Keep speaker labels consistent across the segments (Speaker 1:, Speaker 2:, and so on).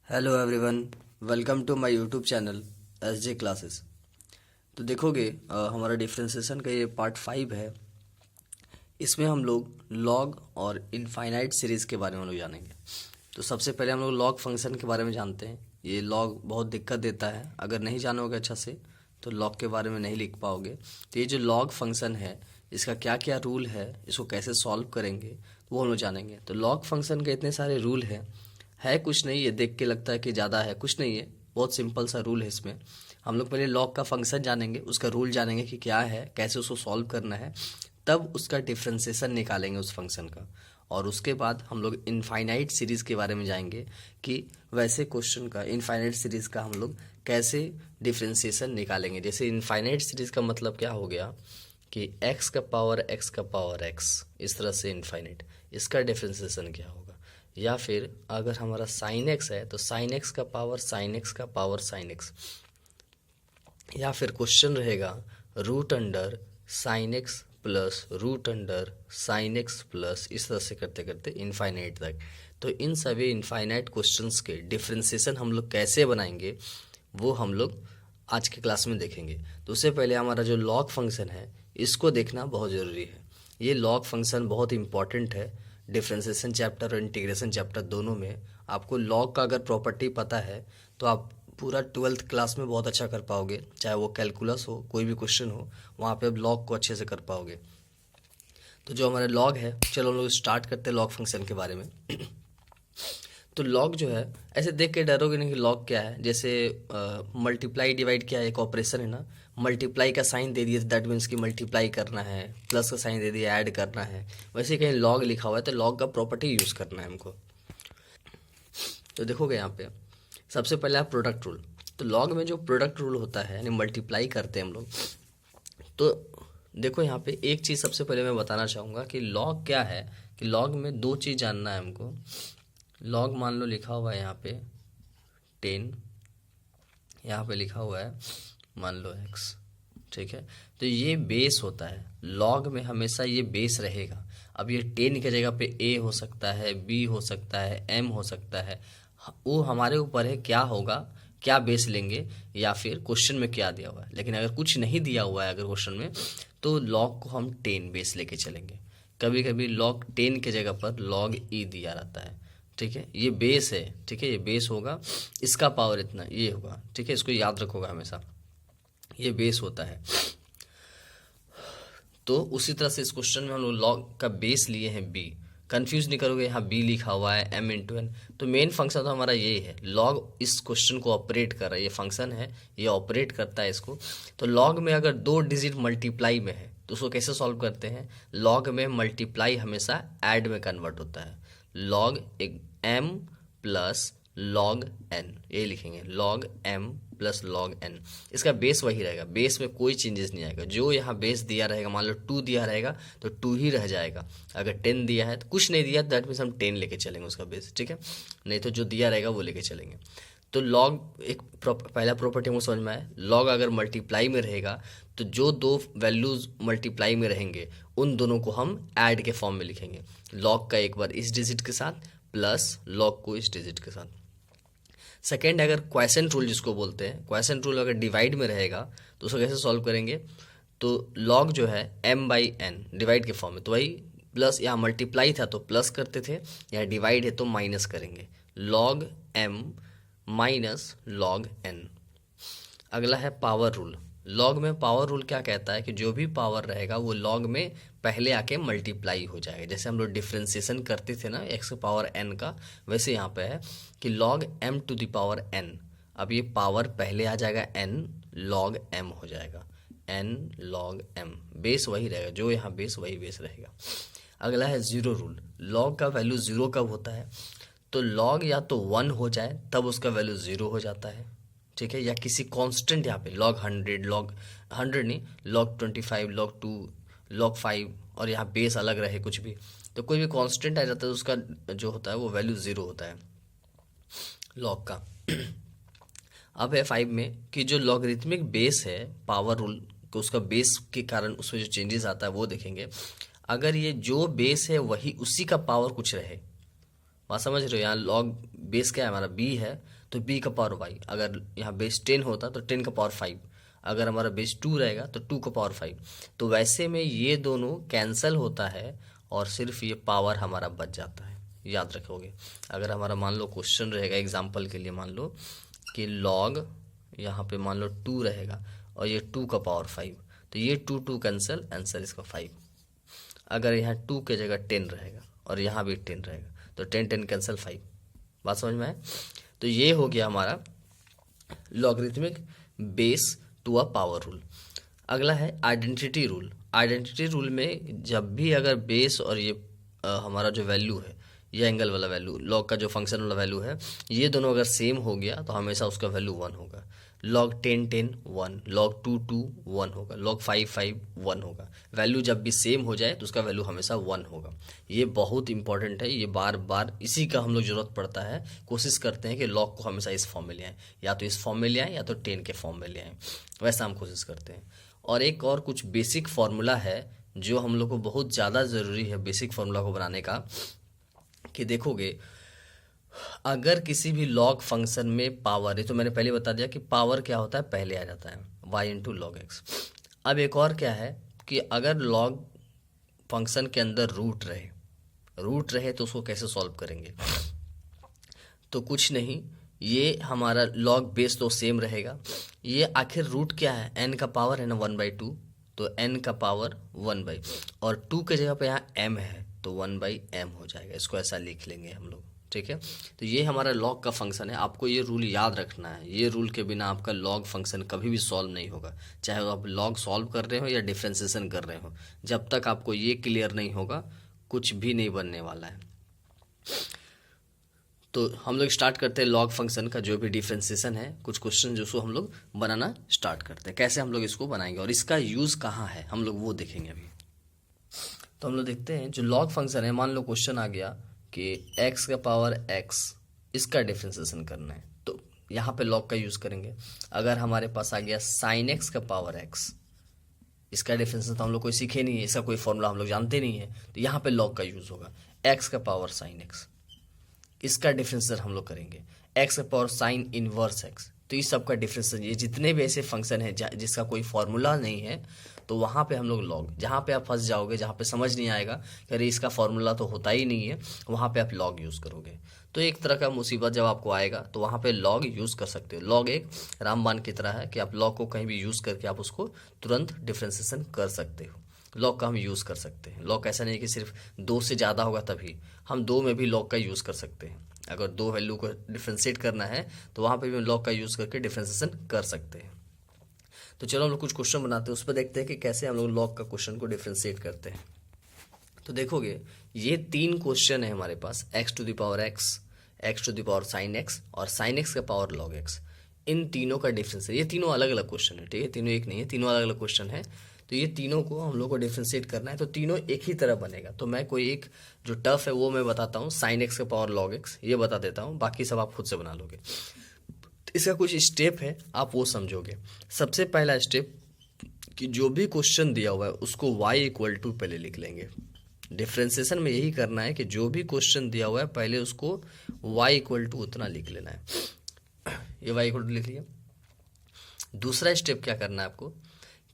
Speaker 1: Hello everyone, welcome to my YouTube channel S J classes. तो देखोगे हमारा differentiation का ये पार्ट 5 है। इसमें हम लोग लॉग और इनफाइनाइट सीरीज़ के बारे में हम लोग जानेंगे। तो सबसे पहले हम लोग लॉग फंक्शन के बारे में जानते हैं। ये लॉग बहुत दिक्कत देता है, अगर नहीं जानोगे अच्छा से तो लॉग के बारे में नहीं लिख पाओगे। तो ये जो लॉग फंक्शन है इसका क्या क्या रूल है, इसको कैसे सॉल्व करेंगे वो हम लोग जानेंगे। तो लॉग फंक्शन के इतने सारे रूल हैं, है कुछ नहीं, ये देख के लगता है कि ज़्यादा है, कुछ नहीं है, बहुत सिंपल सा रूल है इसमें। हम लोग पहले लॉग का फंक्शन जानेंगे, उसका रूल जानेंगे कि क्या है, कैसे उसको सॉल्व करना है, तब उसका डिफ्रेंसिएशन निकालेंगे उस फंक्शन का। और उसके बाद हम लोग इनफाइनाइट सीरीज़ के बारे में जाएंगे कि वैसे क्वेश्चन का, इनफाइनाइट सीरीज़ का हम लोग कैसे डिफ्रेंसिएशन निकालेंगे। जैसे इनफाइनाइट सीरीज़ का मतलब क्या हो गया कि x का पावर x का पावर x, इस तरह से इनफाइनाइट, इसका डिफ्रेंसिएशन क्या होगा। या फिर अगर हमारा साइन x है तो साइन x का पावर साइन x का पावर साइन x। या फिर क्वेश्चन रहेगा root under sine x plus root under sine x plus, इस तरह से करते करते इनफाइनाइट तक। तो इन सभी इनफाइनाइट क्वेश्चंस के डिफ्रेंसिएशन हम लोग कैसे बनाएंगे वो हम लोग आज के क्लास में देखेंगे। तो उससे पहले हमारा जो लॉग फंक्शन है इसको देखना बहुत ज़रूरी है। ये लॉग फंक्शन बहुत इंपॉर्टेंट है डिफ्रेंसिएशन चैप्टर और इंटीग्रेशन चैप्टर दोनों में। आपको लॉग का अगर प्रॉपर्टी पता है तो आप पूरा 12th क्लास में बहुत अच्छा कर पाओगे, चाहे वो कैलकुलस हो, कोई भी क्वेश्चन हो, वहाँ पे आप लॉग को अच्छे से कर पाओगे। तो जो हमारे लॉग है, चलो हम लोग स्टार्ट करते हैं लॉग फंक्शन के बारे में। तो लॉग जो है, ऐसे देख के डरोगे नहीं कि लॉग क्या है। जैसे मल्टीप्लाई डिवाइड क्या है, एक ऑपरेशन है ना। मल्टीप्लाई का साइन दे दिए दैट मीन्स कि मल्टीप्लाई करना है, प्लस का साइन दे दिया ऐड करना है। वैसे कहीं लॉग लिखा हुआ है तो लॉग का प्रॉपर्टी यूज़ करना है हमको। तो देखोगे यहाँ पे सबसे पहले आप प्रोडक्ट रूल। तो लॉग में जो प्रोडक्ट रूल होता है यानी मल्टीप्लाई करते हैं हम लोग, तो देखो यहाँ पे एक चीज़ सबसे पहले मैं बताना चाहूँगा कि लॉग क्या है। कि लॉग में दो चीज़ जानना है हमको। लॉग मान लो लिखा हुआ है यहाँ पे 10, यहाँ पे लिखा हुआ है मान लो x, ठीक है। तो ये बेस होता है, लॉग में हमेशा ये बेस रहेगा। अब ये 10 की जगह पे a हो सकता है, b हो सकता है, m हो सकता है, वो हमारे ऊपर है क्या होगा, क्या बेस लेंगे या फिर क्वेश्चन में क्या दिया हुआ है। लेकिन अगर कुछ नहीं दिया हुआ है अगर क्वेश्चन में, तो लॉग को हम 10 बेस लेके चलेंगे। कभी कभी लॉग 10 की जगह पर लॉग e दिया रहता है, ठीक है। ये बेस है, ठीक है, ये बेस होगा, इसका पावर इतना ये होगा, ठीक है, इसको याद रखोगा हमेशा, ये बेस होता है। तो उसी तरह से इस क्वेश्चन में हम लोग लॉग का बेस लिए हैं b। कंफ्यूज नहीं करोगे, यहाँ b लिखा हुआ है m इंटू एन। तो मेन फंक्शन तो हमारा ये है, लॉग इस क्वेश्चन को ऑपरेट कर रहा है, ये फंक्शन है, ये ऑपरेट करता है इसको। तो लॉग में अगर 2 डिजिट मल्टीप्लाई में है तो उसको कैसे सॉल्व करते हैं। लॉग में मल्टीप्लाई हमेशा ऐड में कन्वर्ट होता है। लॉग एक m प्लस लॉग n, ये लिखेंगे log m plus log n। इसका बेस वही रहेगा, बेस में कोई चेंजेस नहीं आएगा। जो यहाँ बेस दिया रहेगा, मान लो 2 दिया रहेगा तो 2 ही रह जाएगा। अगर 10 दिया है तो कुछ नहीं दिया दैट मीन्स हम 10 लेके चलेंगे उसका बेस, ठीक है। नहीं तो जो दिया रहेगा वो लेके चलेंगे। तो लॉग एक पहला प्रॉपर्टी हमको समझ में आया। लॉग अगर मल्टीप्लाई में रहेगा तो जो दो वैल्यूज मल्टीप्लाई में रहेंगे उन दोनों को हम ऐड के फॉर्म में लिखेंगे। लॉग का एक बार इस डिजिट के साथ प्लस लॉग को इस डिजिट के साथ। सेकेंड, अगर क्वेश्चन रूल जिसको बोलते हैं, क्वेश्चन रूल अगर डिवाइड में रहेगा तो उसको कैसे सॉल्व करेंगे। तो लॉग जो है m बाई एन डिवाइड के फॉर्म में, तो वही प्लस, यहाँ मल्टीप्लाई था तो प्लस करते थे, यहाँ डिवाइड है तो माइनस करेंगे, log m minus log n। अगला है पावर रूल। लॉग में पावर रूल क्या कहता है कि जो भी पावर रहेगा वो लॉग में पहले आके मल्टीप्लाई हो जाएगा। जैसे हम लोग डिफ्रेंसिएशन करते थे ना x पावर n का, वैसे यहाँ पे है कि log m to the power n। अब ये पावर पहले आ जाएगा n, log m हो जाएगा n log m। बेस वही रहेगा, जो यहाँ बेस वही बेस रहेगा। अगला है जीरो रूल। लॉग का वैल्यू ज़ीरो कब होता है, तो लॉग या तो 1 हो जाए तब उसका वैल्यू 0 हो जाता है, ठीक है। या किसी कांस्टेंट, यहाँ पे लॉग 100, लॉग 100 नहीं, लॉग 25, लॉग 2, लॉग 5, और यहाँ बेस अलग रहे कुछ भी, तो कोई भी कांस्टेंट आ जाता है तो उसका जो होता है वो वैल्यू 0 होता है लॉग का। अब है 5 में कि जो लॉगरिथमिक बेस है, पावर रूल को उसका बेस के कारण उसमें जो चेंजेस आता है वो देखेंगे। अगर ये जो बेस है वही उसी का पावर कुछ रहे, बात समझ रहे हो, यहाँ लॉग बेस क्या है हमारा b है, तो b का पावर y, अगर यहाँ बेस 10 होता तो 10 का पावर 5, अगर हमारा बेस 2 रहेगा तो 2 का पावर 5। तो वैसे में ये दोनों कैंसल होता है और सिर्फ ये पावर हमारा बच जाता है, याद रखोगे। अगर हमारा मान लो क्वेश्चन रहेगा, एग्जाम्पल के लिए मान लो कि लॉग यहाँ पे मान लो 2 रहेगा और ये 2 का पावर 5, तो ये 2 2 कैंसिल, आंसर इसका 5। अगर यहाँ 2 के जगह 10 रहेगा और यहाँ भी 10 रहेगा तो 10 10 कैंसिल 5। बात समझ में आए? तो ये हो गया हमारा logarithmic base to a power rule. अगला है आइडेंटिटी रूल। आइडेंटिटी रूल में जब भी अगर बेस और ये हमारा जो वैल्यू है, ये एंगल वाला वैल्यू, लॉग का जो फंक्शन वाला वैल्यू है, ये दोनों अगर सेम हो गया तो हमेशा उसका वैल्यू 1 होगा। लॉग 10 10 1, लॉग 2 2 1 होगा, लॉग 5 5 1 होगा। वैल्यू जब भी सेम हो जाए तो उसका वैल्यू हमेशा 1 होगा। ये बहुत इंपॉर्टेंट है, ये बार बार इसी का हम लोग जरूरत पड़ता है। कोशिश करते हैं कि लॉग को हमेशा इस फॉर्म में ले आएँ, या तो इस फॉर्म में ले आएँ या तो 10 के फॉर्म में ले आएँ, वैसा हम कोशिश करते हैं। और एक और कुछ बेसिक फार्मूला है जो हम लोग को बहुत ज़्यादा ज़रूरी है बेसिक फार्मूला को बनाने का, कि देखोगे अगर किसी भी लॉग फंक्शन में पावर है, तो मैंने पहले बता दिया कि पावर क्या होता है, पहले आ जाता है y इंटू लॉग एक्स। अब एक और क्या है कि अगर लॉग फंक्शन के अंदर रूट रहे तो उसको कैसे सॉल्व करेंगे? तो कुछ नहीं, ये हमारा लॉग बेस तो सेम रहेगा। ये आखिर रूट क्या है, n का पावर है ना 1/2, तो n का पावर 1/, और 2 के जगह पे यहाँ m है तो 1/m हो जाएगा। इसको ऐसा लिख लेंगे हम लोग, ठीक है। तो ये हमारा लॉग का फंक्शन है। आपको ये रूल याद रखना है, ये रूल के बिना आपका लॉग फंक्शन कभी भी सॉल्व नहीं होगा, चाहे आप लॉग सॉल्व कर रहे हो या डिफ्रेंसिएशन कर रहे हो। जब तक आपको ये क्लियर नहीं होगा कुछ भी नहीं बनने वाला है। तो हम लोग स्टार्ट करते हैं लॉग फंक्शन का जो भी डिफ्रेंसिएशन है, कुछ क्वेश्चन जो सो हम लोग बनाना स्टार्ट करते हैं। कैसे हम लोग इसको बनाएंगे और इसका यूज़ कहाँ है हम लोग वो देखेंगे अभी। तो हम लोग देखते हैं जो लॉग फंक्शन है, मान लो क्वेश्चन आ गया कि x का पावर x, इसका डिफ्रेंसिएशन करना है, तो यहाँ पे लॉग का यूज़ करेंगे। अगर हमारे पास आ गया साइन x का पावर x, इसका डिफ्रेंसिएशन तो हम लोग कोई सीखे नहीं है, इसका कोई फॉर्मूला हम लोग जानते नहीं है, तो यहाँ पे लॉग का यूज़ होगा। x का पावर साइन x, इसका डिफरेंशियल हम लोग करेंगे। x का पावर साइन इनवर्स x, तो इस सब का डिफरेंशियल, ये जितने भी ऐसे फंक्शन है जिसका कोई फॉर्मूला नहीं है, तो वहाँ पे हम लोग लॉग, जहाँ पे आप फंस जाओगे, जहाँ पे समझ नहीं आएगा कि अरे इसका फॉर्मूला तो होता ही नहीं है, वहाँ पे आप लॉग यूज़ करोगे। तो एक तरह का मुसीबत जब आपको आएगा तो वहाँ पे लॉग यूज़ कर सकते हो। लॉग एक रामबाण की तरह है कि आप लॉग को कहीं भी यूज़ करके आप उसको तुरंत डिफ्रेंसिएशन कर सकते हो। लॉग का हम यूज़ कर सकते हैं। लॉग ऐसा नहीं कि सिर्फ 2 से ज़्यादा होगा तभी, हम 2 में भी लॉग का यूज़ कर सकते हैं। अगर 2 वैल्यू को डिफ्रेंशिएट करना है तो वहाँ पे भी हम लॉग का यूज़ करके डिफ्रेंशिएशन कर सकते हैं। तो चलो हम लोग कुछ क्वेश्चन बनाते हैं, उस पर देखते हैं कि कैसे हम लोग लॉग का क्वेश्चन को डिफ्रेंशिएट करते हैं। तो देखोगे ये 3 क्वेश्चन है हमारे पास, x to the power x, x to the power sine x और साइन x का पावर लॉग x। इन तीनों का डिफरेंस है, ये तीनों अलग अलग क्वेश्चन है, ठीक है, तीनों एक नहीं है, तीनों अलग अलग क्वेश्चन है। तो ये तीनों को हम लोग को डिफ्रेंशिएट करना है, तो तीनों एक ही तरह बनेगा। तो मैं कोई एक जो टफ है वो मैं बताता हूँ, साइन एक्स का पावर लॉग एक्स, ये बता देता हूँ, बाकी सब आप खुद से बना लोगे। इसका कुछ स्टेप है, आप वो समझोगे। सबसे पहला स्टेप कि जो भी क्वेश्चन दिया हुआ है उसको y इक्वल टू पहले लिख लेंगे। डिफ्रेंसिएशन में यही करना है कि जो भी क्वेश्चन दिया हुआ है पहले उसको y इक्वल टू उतना लिख लेना है। ये y इक्वल टू लिख लिया। दूसरा स्टेप क्या करना है आपको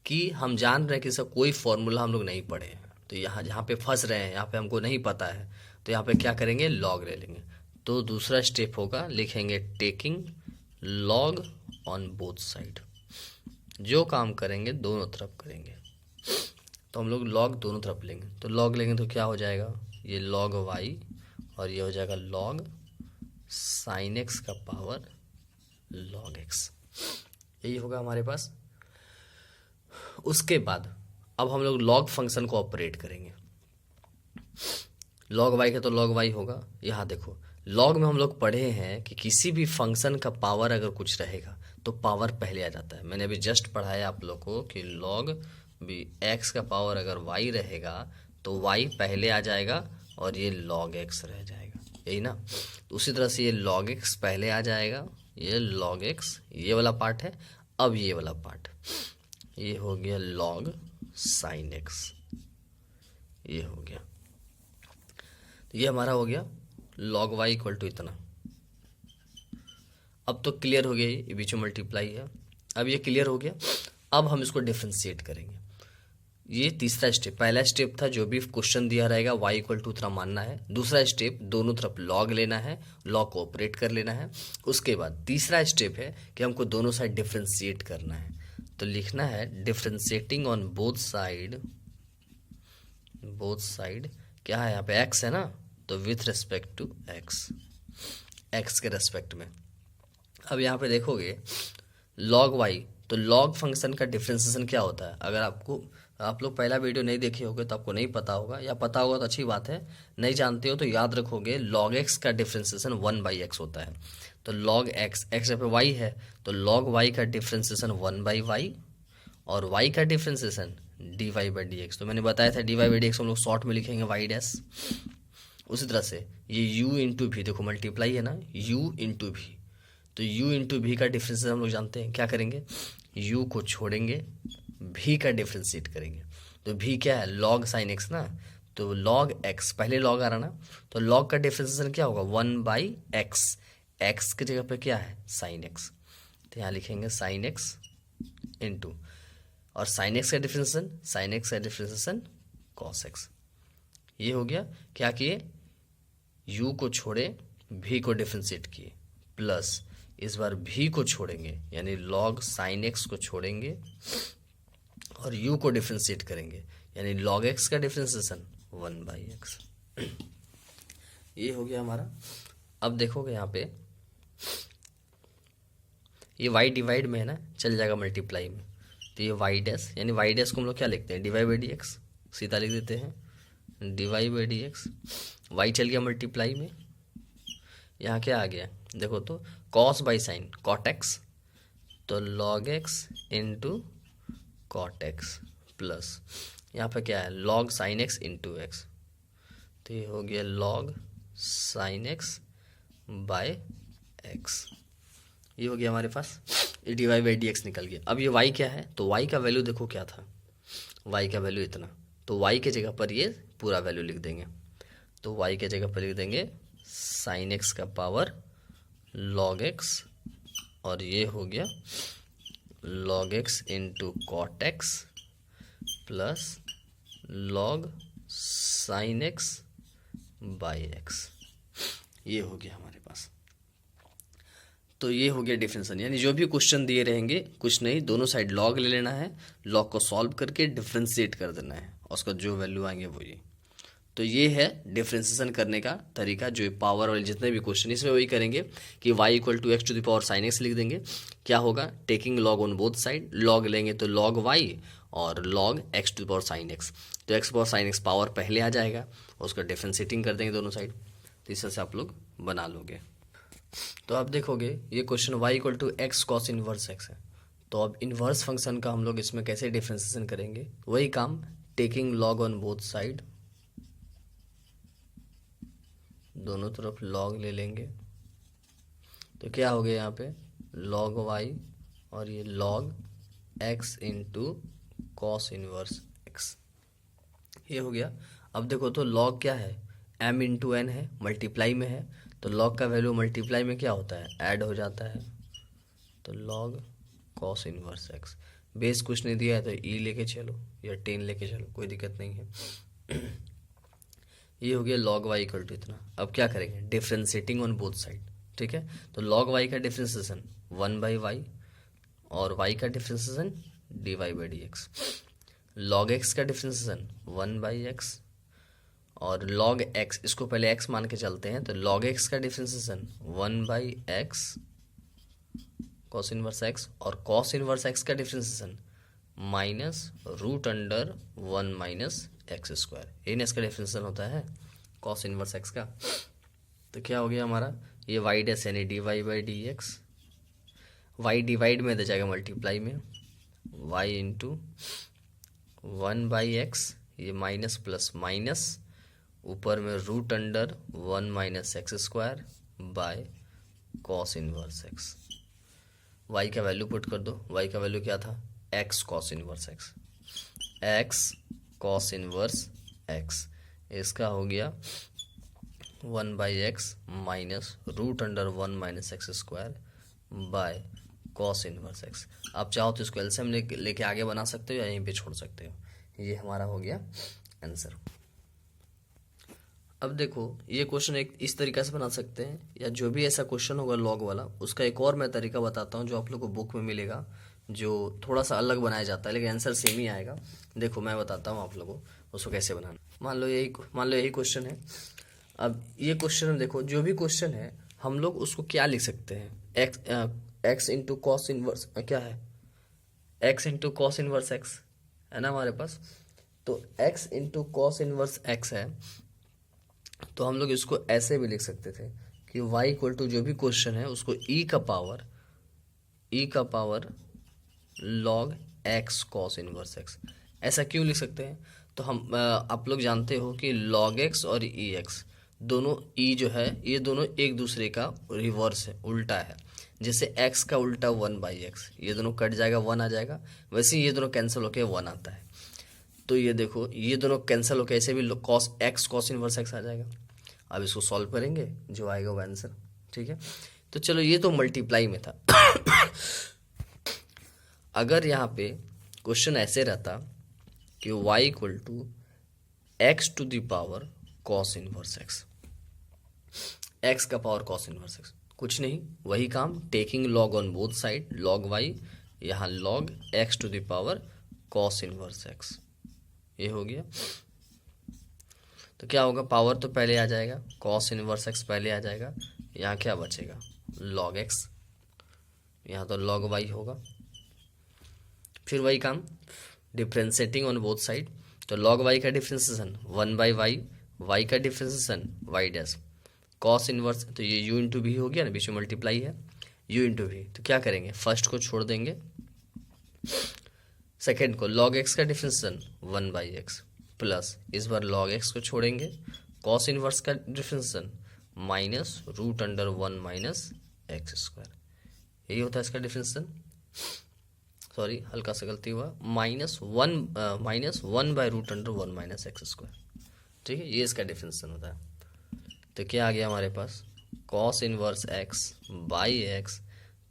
Speaker 1: कि हम जान रहे हैं कि इसका कोई फॉर्मूला हम लोग नहीं पढ़े हैं, तो यहाँ जहाँ पे फंस रहे हैं, यहाँ पे हमको नहीं पता है, तो यहाँ पे क्या करेंगे, लॉग ले लेंगे। तो दूसरा स्टेप होगा, लिखेंगे taking log on both side. जो काम करेंगे दोनों तरफ करेंगे, तो हम लोग लॉग दोनों तरफ लेंगे। तो लॉग लेंगे तो क्या हो जाएगा, ये लॉग वाई और ये हो जाएगा लॉग साइन एक्स का पावर लॉग एक्स, यही होगा हमारे पास। उसके बाद अब हम लोग लॉग फंक्शन को ऑपरेट करेंगे। लॉग वाई का तो लॉग वाई होगा। यहाँ देखो लॉग में हम लोग पढ़े हैं कि किसी भी फंक्शन का पावर अगर कुछ रहेगा तो पावर पहले आ जाता है। मैंने अभी जस्ट पढ़ाया आप लोग को कि लॉग भी एक्स का पावर अगर वाई रहेगा तो वाई पहले आ जाएगा और ये लॉग एक्स रह जाएगा, यही ना। उसी तरह से ये लॉग एक्स पहले आ जाएगा, ये लॉग एक्स, ये वाला पार्ट है। अब ये वाला पार्ट, ये हो गया लॉग साइन एक्स, ये हो गया। तो ये हमारा हो गया लॉग वाई इक्वल टू इतना, अब तो क्लियर हो गया, ये बीच में मल्टीप्लाई है, अब ये क्लियर हो गया। अब हम इसको डिफ्रेंशिएट करेंगे। ये तीसरा स्टेप, पहला स्टेप था जो भी क्वेश्चन दिया रहेगा y इक्वल टू तरह मानना है। दूसरा स्टेप दोनों तरफ log लेना है, log को ऑपरेट कर लेना है। उसके बाद तीसरा स्टेप है कि हमको दोनों साइड डिफ्रेंशिएट करना है। तो लिखना है differentiating on both side, both side क्या है यहाँ पे x है ना, तो विथ रेस्पेक्ट टू x के रेस्पेक्ट में। अब यहाँ पे देखोगे log y, तो log फंक्शन का डिफ्रेंशिएशन क्या होता है। अगर आप लोग पहला वीडियो नहीं देखे होगे तो आपको नहीं पता होगा, या पता होगा तो अच्छी बात है, नहीं जानते हो तो याद रखोगे log x का डिफ्रेंशिएशन 1/x होता है। तो log x, x पे y है तो log y का डिफ्रेंशिएशन 1/y, और y का डिफ्रेंशिएशन dy/dx। तो मैंने बताया था dy/dx हम लोग शॉर्ट में लिखेंगे y डैश। उसी तरह से ये u इंटू भी, देखो मल्टीप्लाई है ना, u इंटू भी, तो u इंटू भी का डिफ्रेंशिएशन हम लोग जानते हैं, क्या करेंगे, u को छोड़ेंगे, भी का डिफ्रेंशिएट करेंगे। तो भी क्या है, log sin x ना, तो log x, पहले log आ रहा ना, तो log का डिफ्रेंशिएशन क्या होगा 1/x, x की जगह पे क्या है sin x, तो यहाँ लिखेंगे sin x इंटू, और sin x का डिफ्रेंशिएशन cos x। ये हो गया, क्या किए, u को छोड़े, भी को डिफ्रेंशिएट किए, प्लस इस बार भी को छोड़ेंगे यानी log sin x को छोड़ेंगे और u को डिफ्रेंशिएट करेंगे यानी log x का डिफ्रेंशिएशन 1/x। ये हो गया हमारा। अब देखोगे यहाँ पे ये y डिवाइड में है ना, चल जाएगा मल्टीप्लाई में, तो ये y डैश, यानी y डैश को हम लोग क्या लिखते हैं dy/dx, सीधा लिख देते हैं dy/dx। y चल गया मल्टीप्लाई में, यहाँ क्या आ गया देखो, तो cos by sine cot x, तो log x into cot x, plus यहाँ पे क्या है log sin x into x, तो ये हो गया log sin x by x। ये हो गया हमारे पास, ये dy/dx निकल गया। अब ये y क्या है, तो y का वैल्यू देखो क्या था, y का वैल्यू इतना, तो y के जगह पर ये पूरा वैल्यू लिख देंगे, तो y के जगह पर लिख देंगे sin x का पावर log x, और ये हो गया log x into cot x plus log sin x by x। ये हो गया हमारे पास। तो ये हो गया डिफरेंशिएशन, यानी जो भी क्वेश्चन दिए रहेंगे, कुछ नहीं, दोनों साइड log ले लेना है, log को सॉल्व करके डिफरेंशिएट कर देना है, और उसका जो वैल्यू आएंगे वो ये। तो ये है डिफ्रेंशिएशन करने का तरीका। जो पावर वाले जितने भी क्वेश्चन इसमें वही करेंगे कि y equal to x to the power sine x लिख देंगे। क्या होगा, taking log on both side, log लेंगे तो log y और log x to the power sine x, तो x power sine x power पहले आ जाएगा, उसका डिफ्रेंशिएटिंग कर देंगे दोनों साइड, तो इस तरह से आप लोग बना लोगे। तो आप देखोगे ये question y equal to x cos inverse x है, तो अब इनवर्स फंक्शन का हम लोग इसमें कैसे डिफ्रेंशिएशन करेंगे, वही काम, taking log on both side, दोनों तरफ log ले लेंगे, तो क्या हो गया यहाँ पे log y और ये log x into cos inverse x, ये हो गया। अब देखो तो log क्या है, m इंटू n है, मल्टीप्लाई में है, तो log का वैल्यू मल्टीप्लाई में क्या होता है, ऐड हो जाता है, तो log cos inverse x। Base कुछ नहीं दिया है तो e लेके चलो या 10 लेके चलो, कोई दिक्कत नहीं है। ये हो गया log y इक्वल टू इतना। अब क्या करेंगे, डिफ्रेंशिएटिंग ऑन बोथ साइड, ठीक है, तो log y का डिफ्रेंशिएशन 1/y और y का डिफ्रेंशिएशन dy/dx, log x का डिफ्रेंशिएशन 1/x और log x, इसको पहले x मान के चलते हैं, तो log x का differentiation 1/x cos inverse x, और cos इनवर्स x का डिफ्रेंशिएशन -√1 - x², इन इसका डिफरेंशियल होता है cos इनवर्स x का। तो क्या हो गया हमारा, ये y डैश यानी dy/dx, y डिवाइड में दे जाएगा मल्टीप्लाई में, y इंटू 1/x, ये माइनस प्लस माइनस, ऊपर में √1 - x² by cos inverse x। y का वैल्यू पुट कर दो, y का वैल्यू क्या था, x cos inverse x, x cos inverse x, इसका हो गया 1/x minus √1 - x² by cos inverse x. आप चाहो तो इसको एलसीएम लेके आगे बना सकते हो या यहीं पे छोड़ सकते हो। ये हमारा हो गया आंसर। अब देखो ये क्वेश्चन एक इस तरीके से बना सकते हैं, या जो भी ऐसा क्वेश्चन होगा लॉग वाला, उसका एक और मैं तरीका बताता हूँ जो आप लोग को बुक में मिलेगा, जो थोड़ा सा अलग बनाया जाता है लेकिन आंसर सेम ही आएगा। देखो मैं बताता हूँ आप लोगों को उसको कैसे बनाना। मान लो यही क्वेश्चन है। अब ये क्वेश्चन देखो, जो भी क्वेश्चन है हम लोग उसको क्या लिख सकते हैं, एक्स इंटू कॉस इनवर्स, क्या है, x into cos inverse x है ना हमारे पास। तो x into cos inverse x है, तो हम लोग इसको ऐसे भी लिख सकते थे कि y इक्वल टू जो भी क्वेश्चन है उसको e का power log x cos inverse x। ऐसा क्यों लिख सकते हैं, तो हम आप लोग जानते हो कि log x और ex दोनों, e जो है ये दोनों एक दूसरे का रिवर्स है, उल्टा है। जैसे x का उल्टा 1/x, ये दोनों कट जाएगा 1 आ जाएगा, वैसे ही ये दोनों कैंसिल होके 1 आता है। तो ये देखो ये दोनों कैंसिल होके ऐसे भी cos x cos inverse x आ जाएगा। अब इसको सॉल्व करेंगे, जो आएगा वो आंसर। ठीक है, तो चलो ये तो मल्टीप्लाई में था। अगर यहाँ पे क्वेश्चन ऐसे रहता कि y equal to x to the power cos inverse x, x का पावर कॉस इनवर्स एक्स, कुछ नहीं वही काम, taking log on both side, log y, यहाँ log x to the power cos inverse x, ये हो गया। तो क्या होगा, पावर तो पहले आ जाएगा, कॉस इनवर्स एक्स पहले आ जाएगा, यहाँ क्या बचेगा लॉग एक्स, यहाँ तो लॉग वाई होगा। फिर वही काम, डिफ्रेंशिएटिंग ऑन बोथ साइड, तो लॉग वाई का डिफ्रेंशिएशन 1/y, वाई का differentiation y dash, cos inverse, तो ये u इंटू भी हो गया ना, बीच में मल्टीप्लाई है, u इंटू भी। तो क्या करेंगे, फर्स्ट को छोड़ देंगे, सेकेंड को लॉग एक्स का डिफ्रेंशिएशन 1/x प्लस, इस बार लॉग एक्स को छोड़ेंगे, कॉस इनवर्स का differentiation minus √1 minus x square, यही होता है इसका डिफ्रेंशिएशन। सॉरी हल्का सा गलती हुआ, -1/√1 माइनस एक्स स्क्वायर। ठीक है, ये इसका डिफ्रेंशिएशन होता है। तो क्या आ गया हमारे पास, cos inverse x by x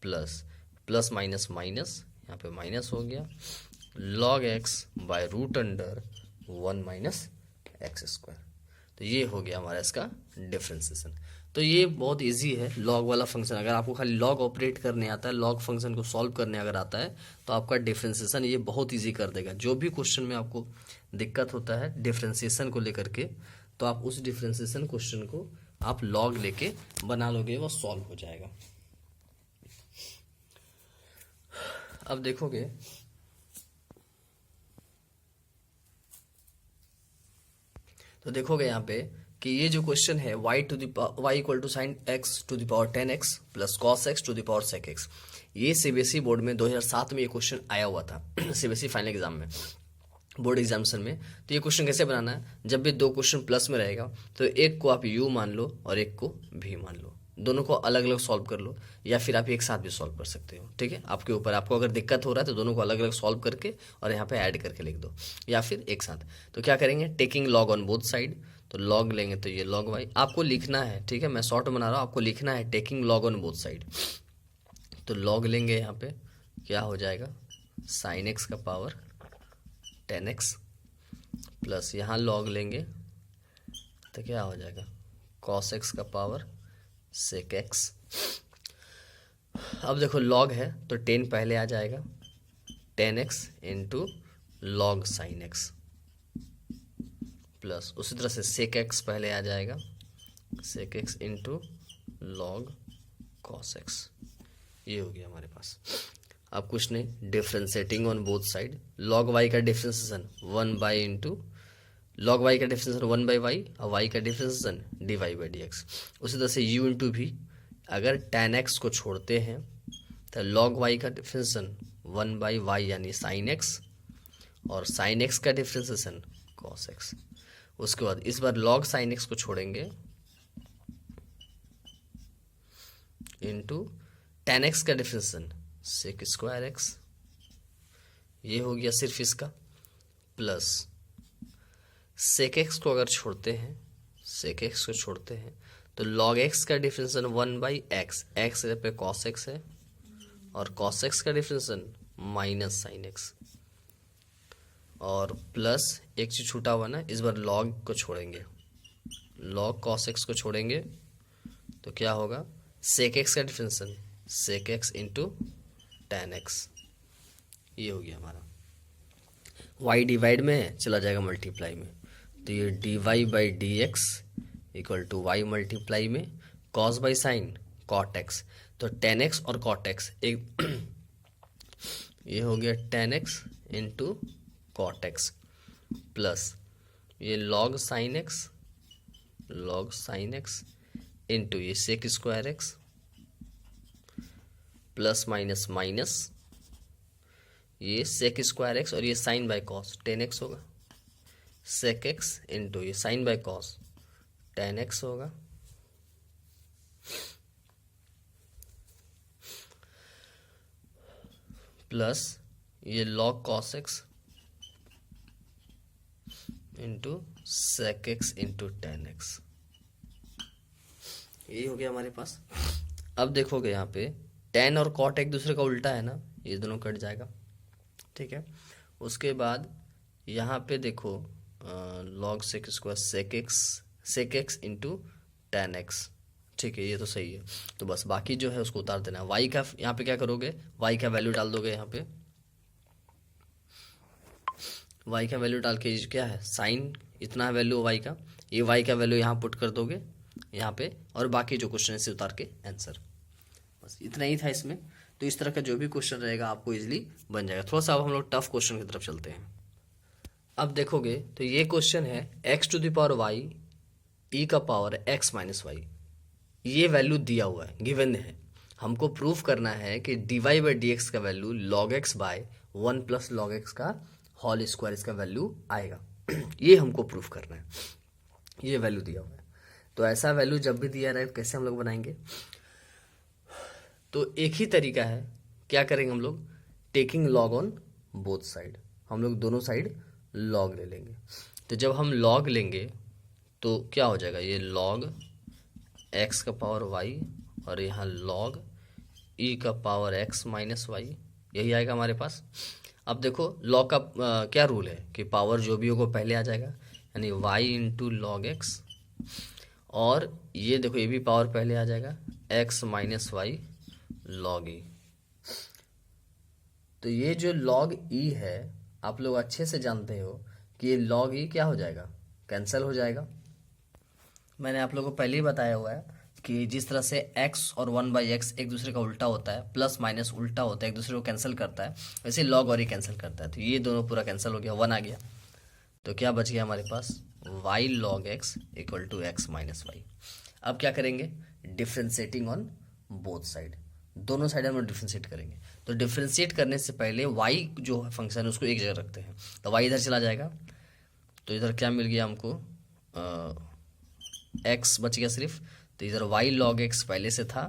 Speaker 1: plus plus minus minus, यहाँ पे माइनस हो गया, log x by √1 minus x square. तो ये हो गया हमारा इसका डिफ्रेंशिएशन। तो ये बहुत इजी है लॉग वाला फंक्शन, अगर आपको खाली लॉग ऑपरेट करने आता है, लॉग फंक्शन को सॉल्व करने अगर आता है, तो आपका डिफ्रेंशिएशन ये बहुत इजी कर देगा। जो भी क्वेश्चन में आपको दिक्कत होता है डिफ्रेंशिएशन को लेकर के, तो आप उस डिफ्रेंशिएशन क्वेश्चन को आप लॉग लेके बना लोगे, वो सॉल्व हो जाएगा। अब देखोगे तो देखोगे यहाँ पे कि ये जो क्वेश्चन है y equal to sine x to the power 10x plus cos x to the power sec x, ये सीबीएसई बोर्ड में 2007 में ये क्वेश्चन आया हुआ था। सीबीएसई फाइनल एग्जाम में, बोर्ड एग्जामिनेशन में। तो ये क्वेश्चन कैसे बनाना है, जब भी दो क्वेश्चन प्लस में रहेगा तो एक को आप u मान लो और एक को v मान लो, दोनों को अलग अलग सॉल्व कर लो, या फिर आप एक साथ भी सॉल्व कर सकते हो। ठीक है, आपके ऊपर, आपको अगर दिक्कत हो रहा है तो दोनों को अलग अलग सॉल्व करके और यहाँ पे ऐड करके लिख दो, या फिर एक साथ। तो क्या करेंगे, taking log on both side, तो लॉग लेंगे तो ये लॉग वाई आपको लिखना है। ठीक है, मैं शॉर्ट बना रहा हूँ, आपको लिखना है taking log on both side. तो लॉग लेंगे, यहाँ पे क्या हो जाएगा, साइन एक्स का पावर 10x प्लस यहाँ लॉग लेंगे तो क्या हो जाएगा, कॉस एक्स का पावर सेक एक्स। अब देखो लॉग है तो 10 पहले आ जाएगा, 10x into log sine x plus उसी तरह से सेक एक्स पहले आ जाएगा, sec x into log cos x. ये हो गया हमारे पास। अब कुछ नहीं, differentiating on both side, log y का डिफ्रेंशिएशन 1 इंटू लॉग वाई का डिफ्रेंशिएशन 1/y और वाई का डिफ्रेंशिएशन dy/dx। उसी तरह से u इंटू भी, अगर tan x को छोड़ते हैं तो लॉग वाई का डिफ्रेंशिएशन 1/y यानी साइन x, और साइन x का डिफ्रेंशिएशन cos x। उसके बाद इस बार लॉग साइन x को छोड़ेंगे इंटू tan x का डिफ्रेंशिएशन सेक स्क्वायर x, ये हो गया सिर्फ इसका, प्लस सेक एक्स को अगर छोड़ते हैं, सेक एक्स को छोड़ते हैं तो लॉग एक्स का डिफ्रेंशिएशन 1/x, एक्स पे कॉस एक्स है, और कॉस एक्स का डिफरेंशिएशन माइनस साइन एक्स, और प्लस एक चीज छूटा हुआ ना, इस बार लॉग को छोड़ेंगे, लॉग कॉस एक्स को छोड़ेंगे तो क्या होगा, सेक एक्स का differentiation sec x into tan x. ये हो गया हमारा। y डिवाइड में है, चला जाएगा मल्टीप्लाई में, तो ये dy by d x equal to y multiply में cos by sine cot x, तो टेन एक्स और कॉट एक्स एक ये हो गया tan x into cot x, plus ये लॉग साइन एक्स इंटू ये sec square x, plus minus minus ये सेक स्क्वायर एक्स और ये sine by cos tan x होगा, सेक एक्स इंटू ये sine by cos tan x होगा, plus ये log cos x into sec x into tan x. यही हो गया हमारे पास। अब देखोगे यहाँ पे टेन और कॉट एक दूसरे का उल्टा है ना, ये दोनों कट जाएगा, ठीक है। उसके बाद यहाँ पे देखो log sec square sec x into tan x, ठीक है, ये तो सही है। तो बस बाकी जो है उसको उतार देना है। वाई का यहाँ पे क्या करोगे, वाई का वैल्यू डाल दोगे, यहाँ पे वाई का वैल्यू डाल के क्या है साइन इतना है वैल्यू वाई का, ये वाई का वैल्यू यहाँ पुट कर दोगे यहाँ पे, और बाकी जो क्वेश्चन है इसे उतार के आंसर। बस इतना ही था इसमें। तो इस तरह का जो भी क्वेश्चन रहेगा आपको इजीली बन जाएगा। थोड़ा सा अब हम लोग टफ क्वेश्चन की तरफ चलते हैं। अब देखोगे तो ये क्वेश्चन है x to the power y e का पावर x माइनस वाई, ये वैल्यू दिया हुआ है, गिवन है। हमको प्रूफ करना है कि dy बाई डी एक्स का value log x by one plus log x का होल स्क्वायर इसका वैल्यू आएगा। ये हमको प्रूफ करना है, ये वैल्यू दिया हुआ है। तो ऐसा वैल्यू जब भी दिया रहे कैसे हम लोग बनाएंगे, तो एक ही तरीका है, क्या करेंगे हम लोग, taking log on both side, हम लोग दोनों साइड लॉग ले लेंगे। तो जब हम लॉग लेंगे तो क्या हो जाएगा, ये लॉग x का पावर y और यहाँ लॉग e का पावर x माइनस वाई, यही आएगा हमारे पास। अब देखो लॉग का क्या रूल है कि पावर जो भी होगा पहले आ जाएगा, यानी y इंटू लॉग एक्स, और ये देखो ये भी पावर पहले आ जाएगा x माइनस वाई लॉग ई। तो ये जो लॉग ई है आप लोग अच्छे से जानते हो कि ये लॉग ई क्या हो जाएगा, कैंसिल हो जाएगा। मैंने आप लोगों को पहले ही बताया हुआ है कि जिस तरह से x और वन बाई एक्स एक दूसरे का उल्टा होता है, प्लस माइनस उल्टा होता है, एक दूसरे को कैंसिल करता है, वैसे लॉग और ही कैंसिल करता है। तो ये दोनों पूरा कैंसिल हो गया, वन आ गया। तो क्या बच गया हमारे पास, y log x equal to x minus y. अब क्या करेंगे, डिफ्रेंशिएटिंग ऑन बोथ साइड, दोनों साइड हम लोग डिफ्रेंशिएट करेंगे। तो डिफ्रेंशिएट करने से पहले y जो फंक्शन है उसको एक जगह रखते हैं, तो y इधर चला जाएगा, तो इधर क्या मिल गया हमको, x बच गया सिर्फ, तो इधर y log x पहले से था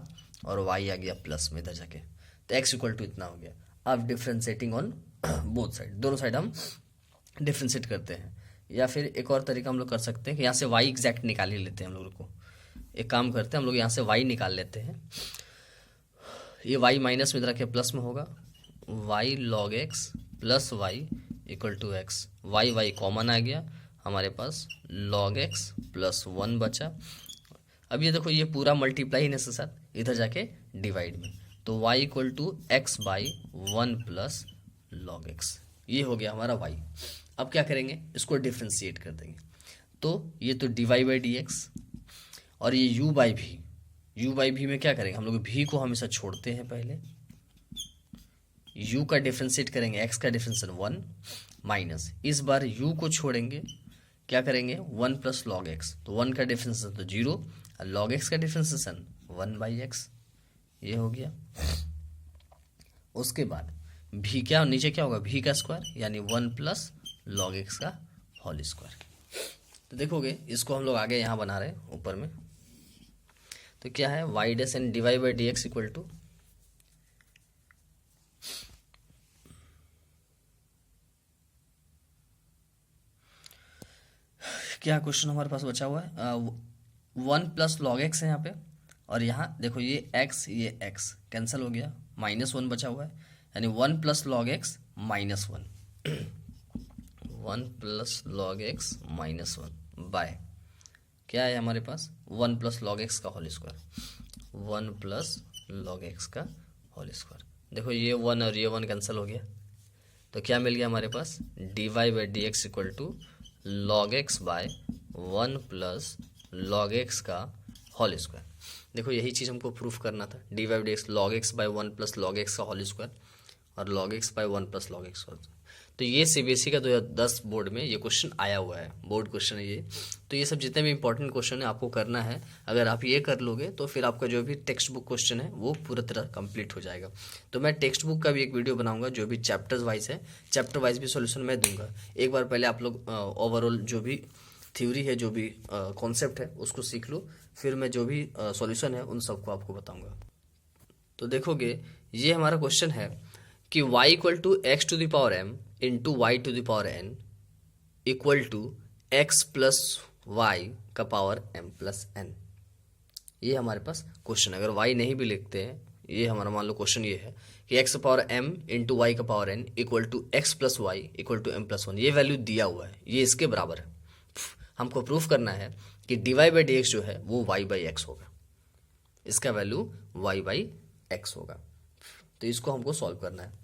Speaker 1: और y आ गया प्लस में इधर जाके, तो x इक्वल टू इतना हो गया। अब डिफ्रेंशिएटिंग ऑन बोथ साइड, दोनों साइड हम डिफ्रेंशिएट करते हैं। या फिर एक और तरीका हम लोग कर सकते हैं कि यहाँ से y एग्जैक्ट निकाल ही लेते हैं। हम लोग को एक काम करते हैं, हम लोग यहाँ से y निकाल लेते हैं, ये y माइनस में इधर के प्लस में होगा, y log x plus y equal to x, y common आ गया हमारे पास, log x प्लस वन बचा। अब ये देखो ये पूरा मल्टीप्लाई होने से साथ इधर जाके डिवाइड में, तो y equal to x by one plus log x, ये हो गया हमारा y। अब क्या करेंगे, इसको डिफ्रेंशिएट कर देंगे, तो ये तो dy बाई डी एक्स, और ये u बाई भी में क्या करेंगे, हम लोग भी को हमेशा छोड़ते हैं, पहले u का डिफ्रेंशिएट करेंगे, x का डिफ्रेंशिएशन वन माइनस, इस बार u को छोड़ेंगे, क्या करेंगे वन प्लस लॉग एक्स, तो वन का डिफ्रेंशिएशन तो जीरो, और लॉग एक्स का डिफ्रेंशिएशन वन बाई एक्स, ये हो गया। उसके बाद भी क्या नीचे क्या होगा, भी का स्क्वायर यानी वन प्लस लॉग एक्स का होल स्क्वायर। तो देखोगे इसको हम लोग आगे यहाँ बना रहे हैं ऊपर में, तो क्या है y dash and d y by d x equal to, क्या क्वेश्चन हमारे पास बचा हुआ है, वन प्लस लॉग एक्स है यहाँ पे, और यहाँ देखो ये x कैंसिल हो गया, -1 बचा हुआ है, यानी 1 plus log x minus 1, 1 plus log x minus 1 by क्या है हमारे पास 1 प्लस लॉग एक्स का whole square, 1 plus log x का होल स्क्वायर। देखो ये 1 और ये 1 कैंसिल हो गया, तो क्या मिल गया हमारे पास dy by d x equal to log x by 1 plus log x का होल स्क्वायर। देखो यही चीज़ हमको प्रूफ करना था, dy by d x log x by 1 plus log x का होल स्क्वायर और log x by 1 plus log x का। तो ये सीबीएसई का 2010 बोर्ड में ये क्वेश्चन आया हुआ है, बोर्ड क्वेश्चन है ये। तो ये सब जितने भी इंपॉर्टेंट क्वेश्चन है आपको करना है, अगर आप ये कर लोगे तो फिर आपका जो भी टेक्स्ट बुक क्वेश्चन है वो पूरा तरह कंप्लीट हो जाएगा। तो मैं टेक्स्ट बुक का भी एक वीडियो बनाऊंगा जो भी चैप्टर्स वाइज है, चैप्टर वाइज भी सॉल्यूशन मैं दूंगा। एक बार पहले आप लोग ओवरऑल जो भी थ्योरी है, जो भी कॉन्सेप्ट है उसको सीख लो, फिर मैं जो भी सॉल्यूशन है उन सबको आपको बताऊंगा। तो देखोगे ये हमारा क्वेश्चन है कि y equal to x to the power m into y to the power n equal to x plus y का पावर m प्लस n। ये हमारे पास क्वेश्चन है। अगर y नहीं भी लिखते हैं, ये हमारा मान लो क्वेश्चन ये है कि x पावर m इंटू वाई का power n equal to x plus y equal to m plus 1। ये वैल्यू दिया हुआ है, ये इसके बराबर है। हमको प्रूफ करना है कि dy बाई डी एक्स जो है वो y बाई एक्स होगा, इसका वैल्यू y बाई एक्स होगा। तो इसको हमको सॉल्व करना है।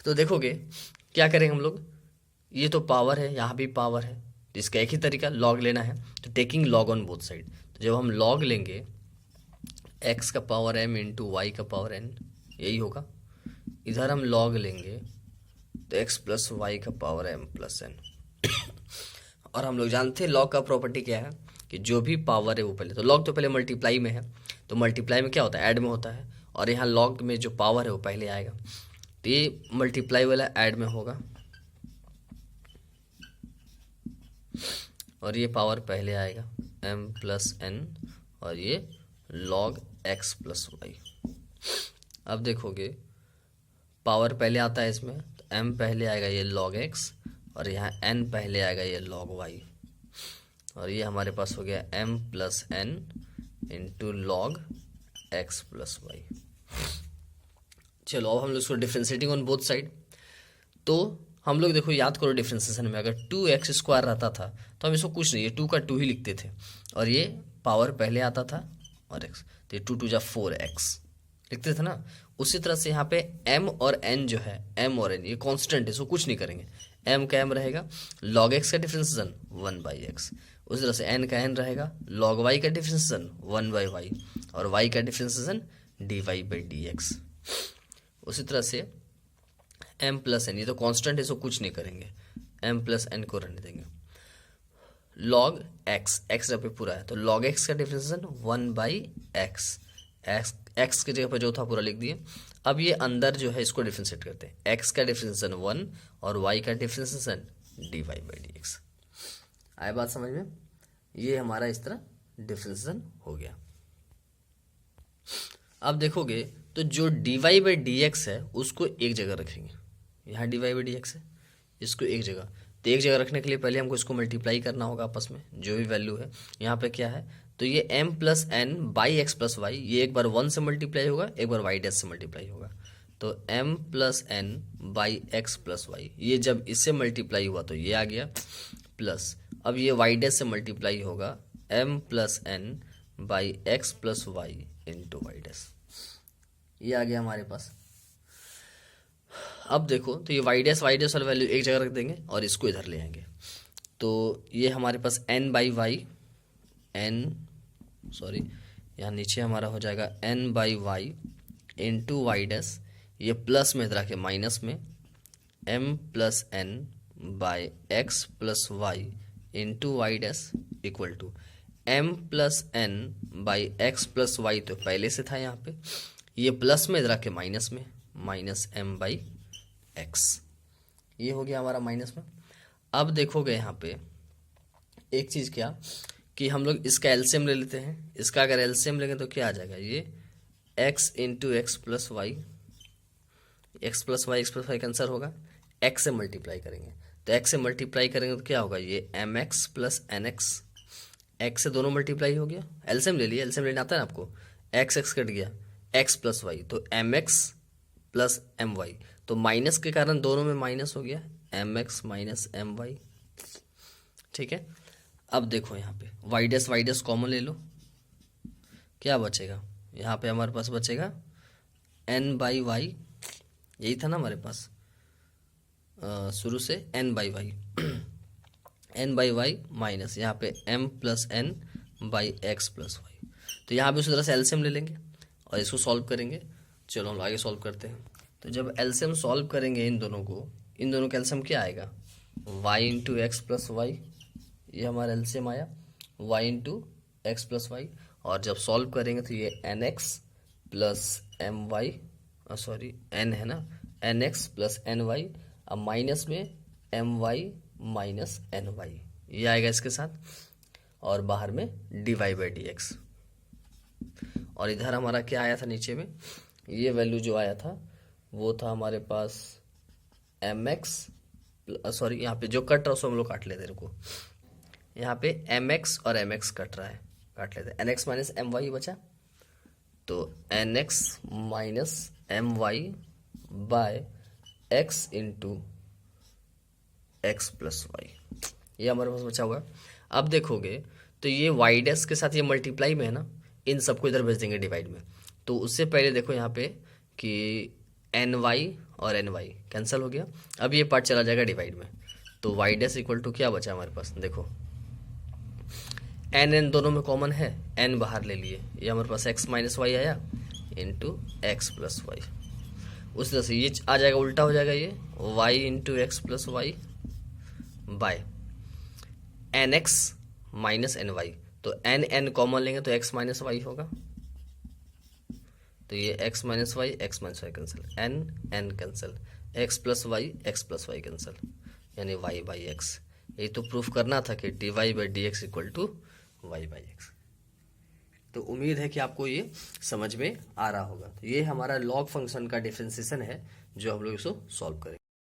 Speaker 1: तो देखोगे क्या करेंगे हम लोग, ये तो पावर है, यहाँ भी पावर है, तो इसका एक ही तरीका लॉग लेना है, तो taking log on both side. तो जब हम लॉग लेंगे x का पावर m इंटू वाई का पावर n, यही होगा। इधर हम लॉग लेंगे तो x प्लस वाई का पावर m प्लस n। और हम लोग जानते हैं लॉग का प्रॉपर्टी क्या है कि जो भी पावर है वो पहले, तो लॉग तो पहले मल्टीप्लाई में है, तो मल्टीप्लाई में क्या होता है ऐड में होता है, और यहाँ लॉग में जो पावर है वो पहले आएगा, तो ये मल्टीप्लाई वाला ऐड में होगा और ये पावर पहले आएगा m प्लस n और ये log x प्लस वाई। अब देखोगे पावर पहले आता है इसमें, तो m पहले आएगा ये log x और यहाँ n पहले आएगा ये log y, और ये हमारे पास हो गया m plus n into log x plus y. चलो अब हम लोग इसको डिफ्रेंशिएटिंग ऑन बोथ साइड। तो हम लोग देखो याद करो डिफ्रेंशिएशन में अगर 2x स्क्वायर रहता था तो हम इसको कुछ नहीं, ये 2 का 2 ही लिखते थे, और ये पावर पहले आता था और x, तो ये 2 2 जा 4x लिखते थे ना। उसी तरह से यहाँ पे m और n जो है, m और n ये कांस्टेंट है, इसको कुछ नहीं करेंगे, m का m रहेगा, log x का डिफ्रेंशिएशन 1 बाई एक्स, उसी तरह से n का n रहेगा, log y का डिफ्रेंशिएशन 1 बाई वाई, और y का differentiation dy by d x. उसी तरह से m प्लस n, ये तो कांस्टेंट है, इसको कुछ नहीं करेंगे, m प्लस n को रहने देंगे। log x, x जब पे पूरा है तो log x का डिफ्रेंशिएशन 1 बाई एक्स, x की जगह पर जो था पूरा लिख दिए। अब ये अंदर जो है इसको डिफ्रेंशिएट करते हैं, x का डिफ्रेंशिएशन 1 और y का differentiation dy by d x. आए बात समझ में, ये हमारा इस तरह डिफ्रेंशिएशन हो गया। अब देखोगे तो जो dy बाई डी एक्स है उसको एक जगह रखेंगे, यहाँ dy बाई डी एक्स है, इसको एक जगह, तो एक जगह रखने के लिए पहले हमको इसको मल्टीप्लाई करना होगा आपस में, जो भी वैल्यू है यहाँ पे क्या है, तो ये m plus n by x plus y, ये एक बार 1 से मल्टीप्लाई होगा, एक बार y डैश से मल्टीप्लाई होगा, तो m plus n by x plus y, ये जब इससे मल्टीप्लाई हुआ तो ये आ गया, प्लस अब ये y डैश से मल्टीप्लाई होगा m plus n by x plus y into y dash, ये आ गया हमारे पास। अब देखो तो ये वाई डैश वाला वैल्यू एक जगह रख देंगे और इसको इधर ले आएंगे, तो ये हमारे पास n बाई वाई, यहाँ नीचे हमारा हो जाएगा n by y into y dash, ये प्लस में इधर आके माइनस में m plus n by x plus y into y dash equal to m plus n by x plus y, तो पहले से था यहाँ पे, ये प्लस में इधर आके माइनस में माइनस m बाई एक्स, ये हो गया हमारा माइनस में। अब देखोगे यहाँ पे एक चीज़ क्या कि हम लोग इसका एलसीएम ले लेते हैं, इसका अगर एलसीएम लेंगे तो क्या आ जाएगा, ये x into x plus y, x plus y cancel होगा, x से मल्टीप्लाई करेंगे, तो x से मल्टीप्लाई करेंगे तो क्या होगा, ये mx प्लस nx, x से दोनों मल्टीप्लाई हो गया, एलसीएम ले लिया, एलसीएम लेना आता है ना आपको, x कट गया एक्स प्लस वाई, तो m x plus m y, तो माइनस के कारण दोनों में माइनस हो गया, m x minus m y. ठीक है, अब देखो यहाँ पे वाई डैश कॉमन ले लो, क्या बचेगा, यहाँ पे हमारे पास बचेगा एन बाई वाई, यही था ना हमारे पास शुरू से, n by y n by y minus यहाँ पे m plus n by x plus y. तो यहाँ पे उसी तरह से एलसीएम ले लेंगे और इसको सॉल्व करेंगे। चलो हम आगे सॉल्व करते हैं। तो जब एलसीएम सॉल्व करेंगे इन दोनों को, इन दोनों का एलसीएम क्या आएगा, y into x plus y, ये हमारा एलसीएम आया y into x plus y. और जब सॉल्व करेंगे तो ये n x plus m y, sorry n है ना, n x plus n y, अब माइनस में m y minus n y, ये आएगा इसके साथ, और बाहर में d y by d x. और इधर हमारा क्या आया था नीचे में, ये वैल्यू जो आया था वो था हमारे पास एम एक्स, सॉरी यहाँ पे जो कट रहा है उसको हम लोग काट लेते रुको, यहाँ पे एम एक्स और एम एक्स कट रहा है, काट लेते, n x minus m y बचा, तो n x minus m y by x into x plus y, ये हमारे पास बचा हुआ है। अब देखोगे तो ये वाई डैश के साथ ये मल्टीप्लाई में है ना, इन सबको इधर भेज देंगे डिवाइड में। तो उससे पहले देखो यहाँ पे कि एन वाई और एन वाई कैंसिल हो गया, अब ये पार्ट चला जाएगा डिवाइड में, तो वाई डैश इक्वल टू क्या बचा हमारे पास, देखो एन एन दोनों में कॉमन है, एन बाहर ले लिए, ये हमारे पास एक्स माइनस वाई आया इंटू एक्स प्लस वाई। उस तरह से ये आ जाएगा, उल्टा हो जाएगा, ये y into x plus y by n x minus n y, तो एन एन कॉमन लेंगे तो एक्स माइनस वाई होगा, तो ये x minus y cancel, n n cancel, x plus y cancel, यानी वाई बाई एक्स। ये तो proof करना था कि d y by d x equal to y by x. तो उम्मीद है कि आपको ये समझ में आ रहा होगा। तो ये हमारा लॉग फंक्शन का डिफरेंशिएशन है जो हम लोग इसको सॉल्व करेंगे।